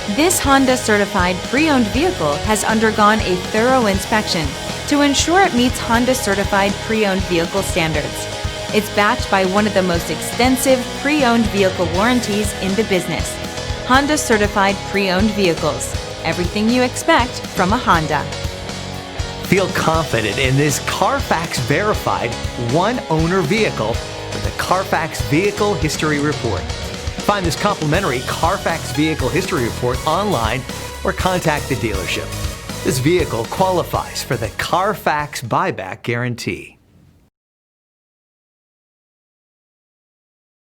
This Honda certified pre-owned vehicle has undergone a thorough inspection to ensure it meets Honda certified pre-owned vehicle standards. It's backed by one of the most extensive pre-owned vehicle warranties in the business. Honda certified pre-owned vehicles. Everything you expect from a Honda. Feel confident in this Carfax verified one-owner vehicle with the Carfax Vehicle History Report. Find this complimentary Carfax Vehicle History Report online or contact the dealership. This vehicle qualifies for the Carfax Buyback Guarantee.